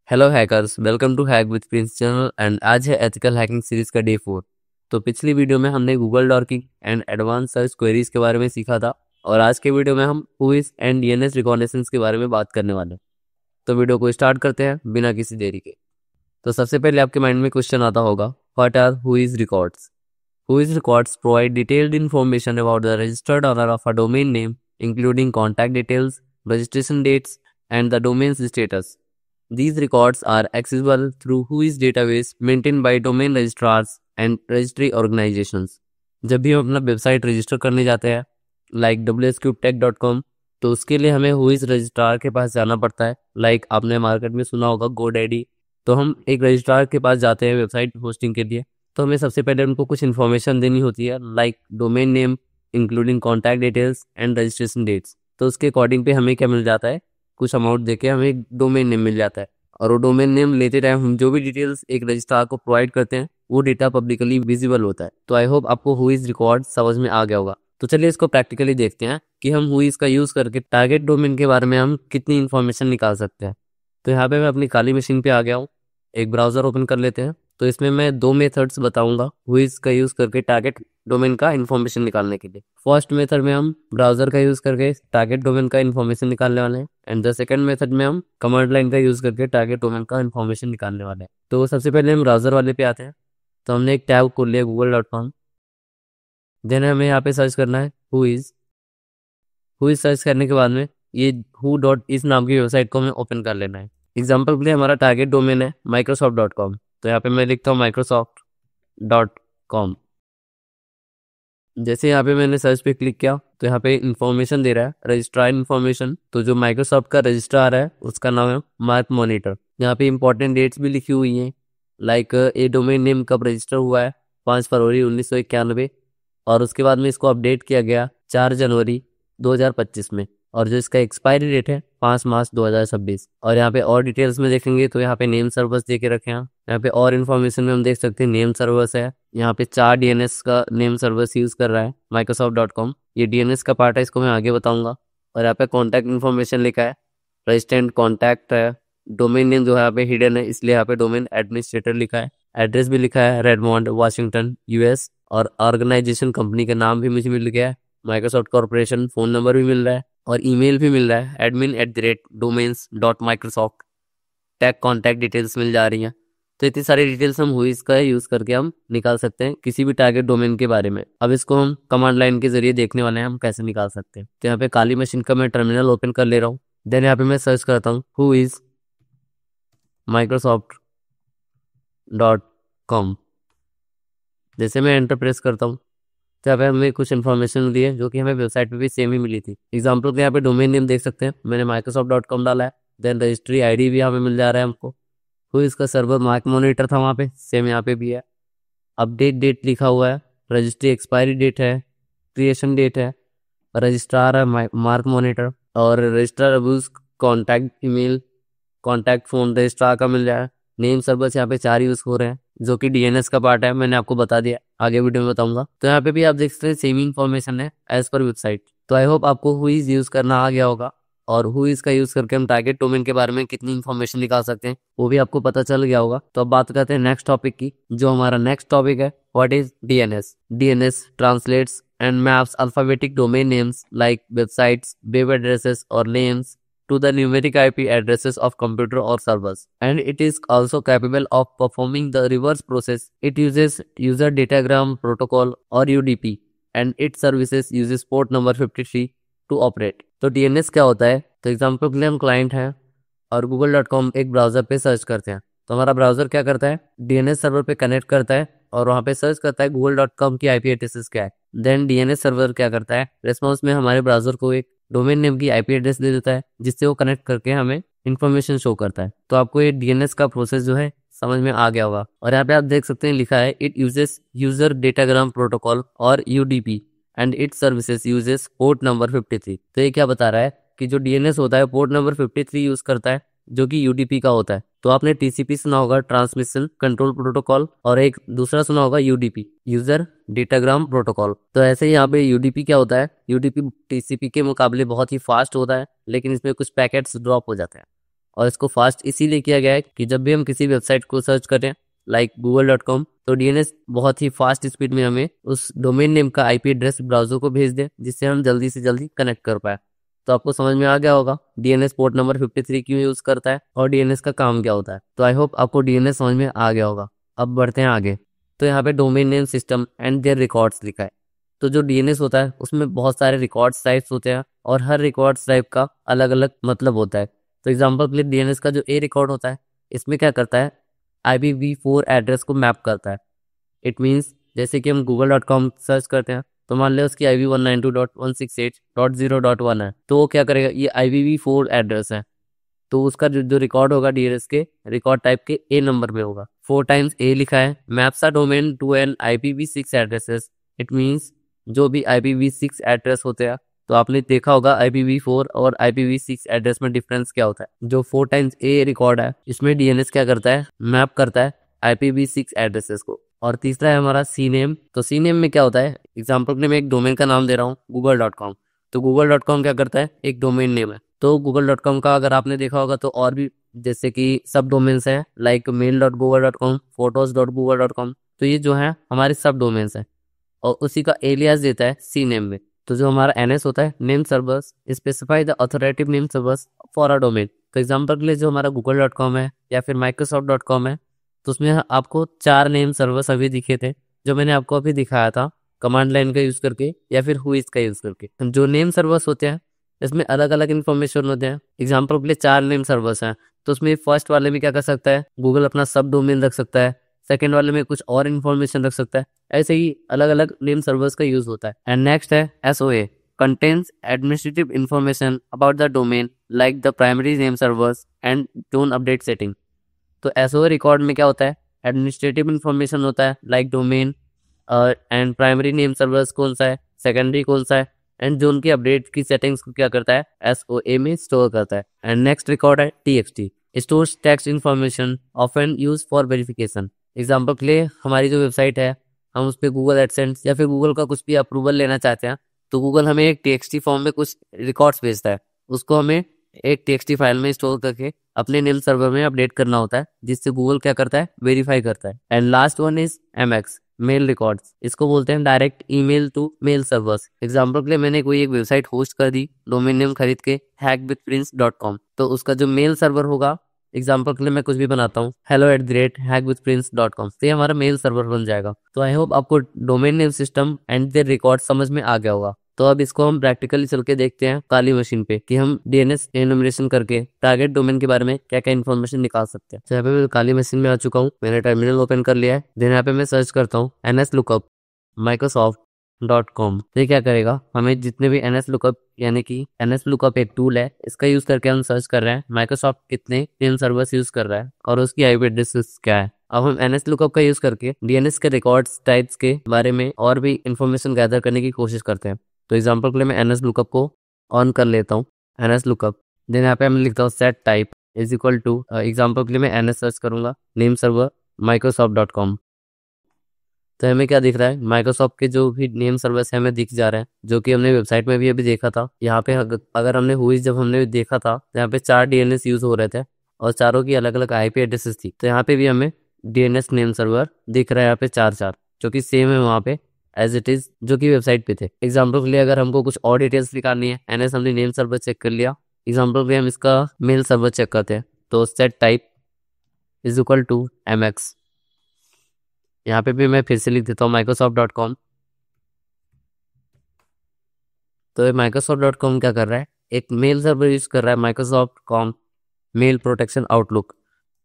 Hello hackers, welcome to hack with Prince channel and आज है ethical hacking series का day 4। तो पिछली वीडियो में हमने Google dorking and advance search queries के बारे में सीखा था और आज के वीडियो में हम हुईज एंड डीएनएस रिकॉग्निशंस के बारे में बात करने वाले हैं। तो वीडियो को स्टार्ट करते हैं बिना किसी देरी के। तो सबसे पहले आपके माइंड में क्वेश्चन आता होगा, what are whose records? Whose records provide detailed information about the registered owner of a domain name, including contact details, registration dates, and the domain's status. These records are accessible through WHOIS database maintained by domain registrars and registry organizations. जब भी हम अपना website register करने जाते हैं like wscubetech.com, तो उसके लिए हमें WHOIS रजिस्ट्रार के पास जाना पड़ता है। लाइक आपने मार्केट में सुना होगा GoDaddy। तो हम एक रजिस्ट्रार के पास जाते हैं वेबसाइट होस्टिंग के लिए, तो हमें सबसे पहले उनको कुछ इन्फॉर्मेशन देनी होती है like domain name including contact details and registration dates. तो उसके अकॉर्डिंग पे हमें क्या मिल जाता है, कुछ अमाउंट देके हमें एक डोमेन नेम मिल जाता है और वो डोमेन नेम लेते टाइम हम जो भी डिटेल्स एक रजिस्ट्रार को प्रोवाइड करते हैं वो डेटा पब्लिकली विजिबल होता है। तो आई होप आपको हुईज रिकॉर्ड समझ में आ गया होगा। तो चलिए इसको प्रैक्टिकली देखते हैं कि हम हुईज का यूज करके टारगेट डोमेन के बारे में हम कितनी इन्फॉर्मेशन निकाल सकते हैं। तो यहाँ पे मैं अपनी काली मशीन पे आ गया हूँ। एक ब्राउजर ओपन कर लेते हैं। तो इसमें मैं दो मेथड्स बताऊंगा हुईज का यूज करके टारगेट डोमेन का इन्फॉर्मेशन निकालने के लिए। फर्स्ट मेथड में हम ब्राउजर का यूज करके टारगेट डोमेन का इन्फॉर्मेशन निकालने वाले हैं एंड द सेकंड मेथड में हम कमांड लाइन का यूज करके टारगेट डोमेन का इन्फॉर्मेशन निकालने वाले हैं। तो सबसे पहले हम ब्राउजर वाले पे आते हैं। तो हमने एक टैब खोल लिया google.com। देन हमें यहाँ पे सर्च करना है हुईज सर्च करने के बाद में ये who.is नाम की वेबसाइट को हमें ओपन कर लेना है। एग्जाम्पल के लिए हमारा टारगेट डोमेन है microsoft.com। तो यहाँ पे मैं लिखता हूँ microsoft.com। जैसे यहाँ पे मैंने सर्च पे क्लिक किया तो यहाँ पे इन्फॉर्मेशन दे रहा है रजिस्ट्रार इन्फॉर्मेशन। तो जो माइक्रोसॉफ्ट का रजिस्ट्रार है उसका नाम है मार्क मॉनिटर। यहाँ पे इंपॉर्टेंट डेट्स भी लिखी हुई हैं लाइक ये डोमेन नेम कब रजिस्टर हुआ है 5 फरवरी 1991 और उसके बाद में इसको अपडेट किया गया 4 जनवरी 2025 में और जो इसका एक्सपायरी डेट है 5 मार्च 2026। और यहाँ पे और डिटेल्स में देखेंगे तो यहाँ पे नेम सर्वर्स दे के रखे हैं। यहाँ पे और इन्फॉर्मेशन में हम देख सकते हैं नेम सर्वर्स है। यहाँ पे 4 डीएनएस का नेम सर्वर्स यूज कर रहा है microsoft.com। ये डीएनएस का पार्ट है, इसको मैं आगे बताऊंगा। और यहाँ पे कॉन्टैक्ट इन्फॉर्मेशन लिखा है, रजिस्टेंट कॉन्टैक्ट है। डोमेन नेम जो है यहाँ पे हिडन है इसलिए यहाँ पे डोमेन एडमिनिस्ट्रेटर लिखा है। एड्रेस भी लिखा है रेडमोंड वाशिंगटन यूएस और ऑर्गेनाइजेशन कंपनी का नाम भी मुझे मिल गया है माइक्रोसॉफ्ट कॉर्पोरेशन। फोन नंबर भी मिल रहा है और ईमेल भी मिल रहा है admin@domains.microsoft। टैग कॉन्टैक्ट डिटेल्स मिल जा रही हैं। तो इतनी सारी डिटेल्स हम हुईज का यूज करके हम निकाल सकते हैं किसी भी टारगेट डोमेन के बारे में। अब इसको हम कमांड लाइन के जरिए देखने वाले हैं हम कैसे निकाल सकते हैं। तो यहाँ पे काली मशीन का मैं टर्मिनल ओपन कर ले रहा हूँ। देन यहाँ पे मैं सर्च करता हूँ हुईज microsoft.com। जैसे मैं एंटर प्रेस करता हूँ तो यहाँ पे हमें कुछ इन्फॉर्मेशन दी है जो कि हमें वेबसाइट पे भी सेम ही मिली थी। एग्जाम्पल के यहाँ पे डोमेन नेम देख सकते हैं, मैंने microsoft.com डाला है। देन रजिस्ट्री आईडी भी यहाँ पे मिल जा रहा है हमको। तो इसका सर्वर मार्क मॉनिटर था वहाँ पे, सेम यहाँ पे भी है। अपडेट डेट लिखा हुआ है, रजिस्ट्री एक्सपायरी डेट है, क्रिएशन डेट है, रजिस्ट्रार है मार्क मॉनिटर और registrar abuse contact email contact phone registrar का मिल जाए। नेम सर्वर्स यहाँ पे 4 यूज हो रहे हैं जो कि डीएनएस का पार्ट है, मैंने आपको बता दिया, आगे वीडियो में बताऊंगा। तो यहाँ पे भी आप देख सकते हैं सेम इन्फॉर्मेशन है एज पर वेबसाइट। तो आई होप आपको हुईज यूज करना आ गया होगा और हुईज का यूज करके हम टारगेट डोमेन के बारे में कितनी इन्फॉर्मेशन निकाल सकते हैं वो भी आपको पता चल गया होगा। तो अब बात करते हैं नेक्स्ट टॉपिक की। जो हमारा नेक्स्ट टॉपिक है what is DNS. DNS translates and maps alphabetic domain names like websites, web addresses or names to the numeric IP addresses of computer or servers, and it is also capable of performing the reverse process. It uses user datagram protocol or UDP and its services uses port number 53 to operate. तो DNS क्या होता है? तो example के लिए हम client हैं और google.com एक ब्राउजर पे सर्च करते हैं। तो हमारा ब्राउजर क्या करता है, डीएनएस सर्वर पे कनेक्ट करता है और वहाँ पे सर्च करता है google.com की आईपी एड्रेसेस क्या है। देन डीएनएस सर्वर क्या करता है, रेस्पॉन्स में हमारे ब्राउजर को एक डोमेन नेम की आईपी एड्रेस दे देता है जिससे वो कनेक्ट करके हमें इन्फॉर्मेशन शो करता है। तो आपको ये डीएनएस का प्रोसेस जो है समझ में आ गया होगा। और यहाँ पे आप देख सकते हैं लिखा है it uses user datagram protocol or UDP and it services uses port number 53। तो ये क्या बता रहा है कि जो डीएनएस होता है पोर्ट नंबर 53 यूज करता है जो कि यूडीपी का होता है। तो आपने टीसीपी सुना होगा, ट्रांसमिशन कंट्रोल प्रोटोकॉल, और एक दूसरा सुना होगा यूडीपी, यूजर डेटाग्राम प्रोटोकॉल। तो ऐसे ही यहाँ पे यूडीपी क्या होता है, यूडीपी टीसीपी के मुकाबले बहुत ही फास्ट होता है लेकिन इसमें कुछ पैकेट्स ड्रॉप हो जाते हैं और इसको फास्ट इसीलिए किया गया है कि जब भी हम किसी वेबसाइट को सर्च करें लाइक google.com, तो डीएनएस बहुत ही फास्ट स्पीड में हमें उस डोमेन नेम का आईपी एड्रेस ब्राउजर को भेज दे, जिससे हम जल्दी से जल्दी कनेक्ट कर पाए। तो आपको समझ में आ गया होगा डीएनएस पोर्ट नंबर 53 क्यों यूज करता है और डीएनएस का काम क्या होता है। तो आई होप आपको डीएनएस समझ में आ गया होगा। अब बढ़ते हैं आगे। तो यहाँ पे domain name system and their records लिखा है। तो जो डीएनएस होता है उसमें बहुत सारे रिकॉर्ड्स टाइप्स होते हैं और हर रिकॉर्ड्स टाइप का अलग अलग मतलब होता है। तो एग्जाम्पल के लिए डीएनएस का जो ए रिकॉर्ड होता है, इसमें क्या करता है, IPv4 एड्रेस को मैप करता है। इट मीन्स जैसे कि हम google.com सर्च करते हैं तो मान लें उसकी IP 192.168.0.1 है, तो वो क्या करेगा, ये IPv4 एड्रेस है, तो उसका जो रिकॉर्ड होगा डीएनएस के रिकॉर्ड टाइप के ए नंबर में होगा। 4 टाइम्स ए लिखा है, maps a domain to an IPv6 addresses. It means जो भी IPv6 एड्रेस होते हैं, तो आपने देखा होगा IPv4 और IPv6 एड्रेस में डिफरेंस क्या होता है। जो 4 टाइम्स ए रिकॉर्ड है, इसमें डीएनएस क्या करता है, मैप करता है IPv6 एड्रेसेस को। और तीसरा है हमारा सी नेम। तो सी नेम में क्या होता है, एग्जाम्पल के लिए मैं एक डोमेन का नाम दे रहा हूँ google.com, तो google.com क्या करता है, एक डोमेन नेम है। तो google.com का अगर आपने देखा होगा तो और भी जैसे कि सब डोमेन्स हैं लाइक mail.google.com, photos.google.com, तो ये जो है हमारे सब डोमेन्स हैं और उसी का एलियास देता है सी नेम में। तो जो हमारा एनएस होता है, name servers specify the authoritative name servers for a domain. तो एग्जाम्पल के लिए जो हमारा google.com है या फिर microsoft.com है, तो उसमें आपको 4 नेम सर्वर्स अभी दिखे थे जो मैंने आपको अभी दिखाया था कमांड लाइन का यूज करके या फिर हुइज का यूज करके। जो नेम सर्वर्स होते हैं इसमें अलग अलग इन्फॉर्मेशन होते हैं। एग्जाम्पल के लिए 4 नेम सर्वर्स हैं, तो उसमें फर्स्ट वाले में क्या कर सकता है, गूगल अपना सब डोमेन रख सकता है, सेकेंड वाले में कुछ और इन्फॉर्मेशन रख सकता है। ऐसे ही अलग अलग नेम सर्वर्स का यूज होता है। एंड नेक्स्ट है SOA, contains administrative information about the domain like the primary name servers and don't update setting। तो SOA रिकॉर्ड में क्या होता है, एडमिनिस्ट्रेटिव इन्फॉर्मेशन होता है like domain and primary name servers कौन सा है, सेकेंडरी कौन सा है, एंड जो उनकी अपडेट की सेटिंग्स को क्या करता है, SOA में स्टोर करता है। एंड नेक्स्ट रिकॉर्ड है TXT, stores text information often use for verification. Example के लिए हमारी जो वेबसाइट है, हम उस पर गूगल एडसेंस या फिर गूगल का कुछ भी अप्रूवल लेना चाहते हैं, तो गूगल हमें एक TXT फॉर्म में कुछ रिकॉर्ड्स भेजता है, उसको हमें एक TXT फाइल में स्टोर करके अपने नेम सर्वर में अपडेट करना होता है, जिससे गूगल क्या करता है, वेरीफाई करता है। And last one is MX, mail records. इसको बोलते हैं direct email to mail servers. Example के लिए मैंने कोई एक वेबसाइट होस्ट कर दी डोमेन नेम खरीद के hackwithprince.com, तो उसका जो मेल सर्वर होगा, एग्जाम्पल के लिए मैं कुछ भी बनाता हूँ hello@hackwithprince.com, तो ये हमारा मेल सर्वर बन जाएगा। तो आई होप आपको domain name system and their record समझ में आ गया होगा। तो अब इसको हम प्रैक्टिकली चल के देखते हैं काली मशीन पे कि हम डीएनएस एनुमरेशन करके टारगेट डोमेन के बारे में क्या क्या इन्फॉर्मेशन निकाल सकते हैं। तो यहाँ पे मैं काली मशीन में आ चुका हूँ, मैंने टर्मिनल ओपन कर लिया है। देन यहाँ पे मैं सर्च करता हूँ nslookup microsoft.com। तो ये क्या करेगा, हमें जितने भी nslookup यानी कि nslookup एक टूल है, इसका यूज करके हम सर्च कर रहे हैं माइक्रोसॉफ्ट कितने नेम सर्वर्स यूज कर रहा है और उसकी आईपी एड्रेस क्या है। अब हम nslookup का यूज करके डीएनएस के रिकॉर्ड्स टाइप्स के बारे में और भी इंफॉर्मेशन गैदर करने की कोशिश करते हैं। तो एग्जाम्पल के लिए मैं nslookup को ऑन कर लेता हूँ, nslookup। देन यहाँ पे मैं लिखता हूँ set type is equal to, example के लिए मैं ns सर्च करूंगा, नेम सर्वर microsoft.com। तो हमें क्या दिख रहा है, माइक्रोसॉफ्ट के जो भी नेम सर्वर्स है हमें दिख जा रहे हैं, जो कि हमने वेबसाइट में भी अभी देखा था। यहाँ पे अगर हमने हुई जब हमने देखा था, तो यहाँ पे 4 डीएनएस यूज हो रहे थे और चारों की अलग अलग आईपी एड्रेसेस थी। तो यहाँ पे भी हमें डीएनएस नेम सर्वर दिख रहा है, यहाँ पे 4 जो कि सेम है वहाँ पे एज इट इज जो कि वेबसाइट पे थे। एग्जाम्पल के लिए अगर हमको कुछ और डिटेल्स निकालनी है, एनएस हमने नेम सर्वर चेक कर लिया, एग्जाम्पल के लिए हम इसका मेल सर्वर चेक करते हैं। तो set type is equal to MX। यहाँ पे भी मैं फिर से लिख देता हूँ microsoft.com। तो microsoft.com क्या कर रहा है, एक मेल सर्वर यूज कर रहा है microsoft.com मेल प्रोटेक्शन आउटलुक।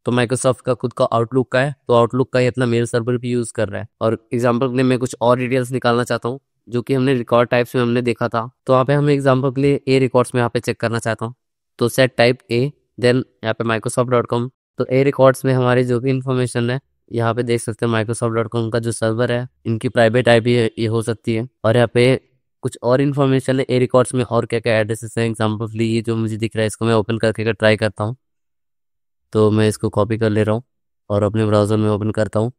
तो माइक्रोसॉफ्ट का खुद का आउटलुक का है, तो आउटलुक का ही अपना मेल सर्वर भी यूज कर रहा है। और एग्जाम्पल के लिए मैं कुछ और डिटेल्स निकालना चाहता हूँ जो कि हमने रिकॉर्ड टाइप्स में हमने देखा था। तो यहाँ पे हम एग्जाम्पल के लिए ए रिकॉर्ड्स में यहाँ पे चेक करना चाहता हूँ, तो सेट टाइप ए, देन यहाँ पे microsoft.com। तो ए रिकॉर्ड्स में हमारी जो भी इंफॉर्मेशन है यहाँ पे देख सकते हैं, microsoft.com का जो सर्वर है, इनकी प्राइवेट आईपी ये हो सकती है। और यहाँ पे कुछ और इन्फॉर्मेशन है ए रिकॉर्ड्स में, और क्या क्या एड्रेसेस हैं। एग्जाम्पल के लिए ये जो मुझे दिख रहा है, इसको मैं ओपन करके ट्राई करता हूँ। तो मैं इसको कॉपी कर ले रहा हूँ और अपने ब्राउजर में ओपन करता हूँ।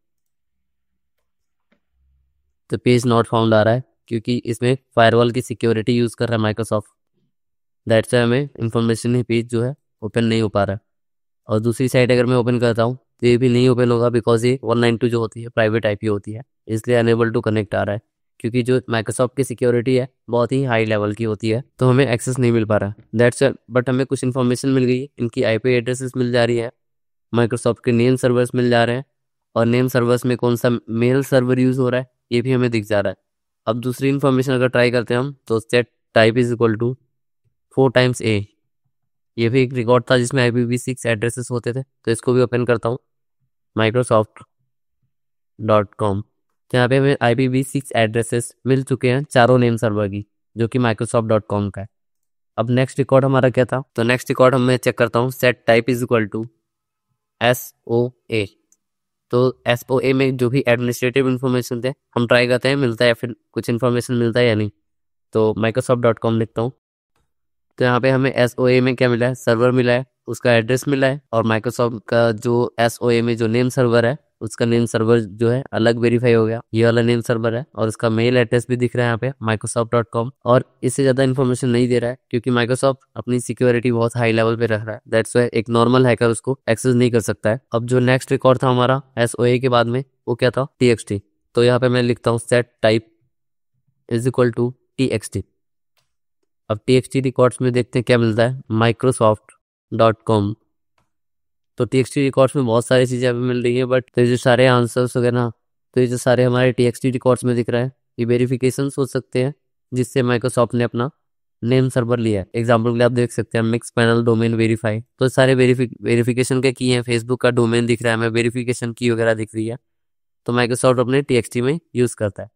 तो पेज नॉट फाउंड आ रहा है क्योंकि इसमें फायरवॉल की सिक्योरिटी यूज़ कर रहा है माइक्रोसॉफ्ट, दैट्स वाई हमें इंफॉर्मेशन ही पेज जो है ओपन नहीं हो पा रहा है। और दूसरी साइट अगर मैं ओपन करता हूँ तो ये भी नहीं ओपन होगा, बिकॉज ये 192 जो होती है प्राइवेट आईपी होती है, इसलिए अनेबल टू कनेक्ट आ रहा है। क्योंकि जो माइक्रोसॉफ्ट की सिक्योरिटी है बहुत ही हाई लेवल की होती है, तो हमें एक्सेस नहीं मिल पा रहा है, दैट्स बट हमें कुछ इन्फॉर्मेशन मिल गई, इनकी आईपी एड्रेसेस मिल जा रही है, माइक्रोसॉफ्ट के नेम सर्वर्स मिल जा रहे हैं, और नेम सर्वर्स में कौन सा मेल सर्वर यूज़ हो रहा है ये भी हमें दिख जा रहा है। अब दूसरी इन्फॉर्मेशन अगर ट्राई करते हैं हम, तो set type is equal to 4 times A, ये भी एक रिकॉर्ड था जिसमें IPv6 एड्रेसेस होते थे, तो इसको भी ओपन करता हूँ microsoft.com। तो यहाँ पे हमें IPv6 एड्रेसेस मिल चुके हैं चारों नेम सर्वर की, जो कि microsoft.com का है। अब नेक्स्ट रिकॉर्ड हमारा क्या था, तो नेक्स्ट रिकॉर्ड मैं चेक करता हूँ, set type is equal to SOA। तो SOA में जो भी एडमिनिस्ट्रेटिव इन्फॉर्मेशन थे हम ट्राई करते हैं मिलता है या फिर कुछ इन्फॉर्मेशन मिलता है या नहीं। तो microsoft.com लिखता हूँ, तो यहाँ पे हमें SOA में क्या मिला है, सर्वर मिला है, उसका एड्रेस मिला है, और माइक्रोसॉफ्ट का जो SOA में जो नेम सर्वर है उसका नेम सर्वर जो है अलग वेरीफाई हो गया, ये वाला नेम सर्वर है, और उसका मेल एड्रेस भी दिख रहा है यहाँ पे microsoft.com। और इससे ज़्यादा इन्फॉर्मेशन नहीं दे रहा है क्योंकि माइक्रोसॉफ्ट अपनी सिक्योरिटी बहुत हाई लेवल पे रख रहा है, दैट्स वाई एक नॉर्मल हैकर उसको एक्सेस नहीं कर सकता है। अब जो नेक्स्ट रिकॉर्ड था हमारा SOA के बाद में, वो क्या था, TXT। तो यहाँ पे मैं लिखता हूँ set type is equal to TXT। अब TXT रिकॉर्ड्स में देखते हैं क्या मिलता है, microsoft.com। तो TXT रिकॉर्ड्स में बहुत सारी चीज़ें अभी मिल रही है, बट तो ये जो सारे आंसर्स वगैरह ना, तो ये जो सारे हमारे TXT रिकॉर्ड्स में दिख रहा है, ये वेरिफिकेशन हो सकते हैं जिससे माइक्रोसॉफ्ट ने अपना नेम सर्वर लिया है। एग्जाम्पल के लिए आप देख सकते हैं मिक्स पैनल डोमेन वेरीफाई, तो सारे वेरिफिकेशन के की हैं, फेसबुक का डोमेन दिख रहा है हमें, वेरिफिकेशन की वगैरह दिख रही है, तो माइक्रोसॉफ्ट अपने TXT में यूज़ करता है।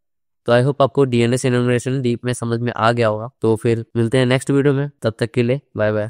तो आई होप आपको DNS एनुमरेशन डीप में समझ में आ गया होगा। तो फिर मिलते हैं नेक्स्ट वीडियो में, तब तक के लिए बाय बाय।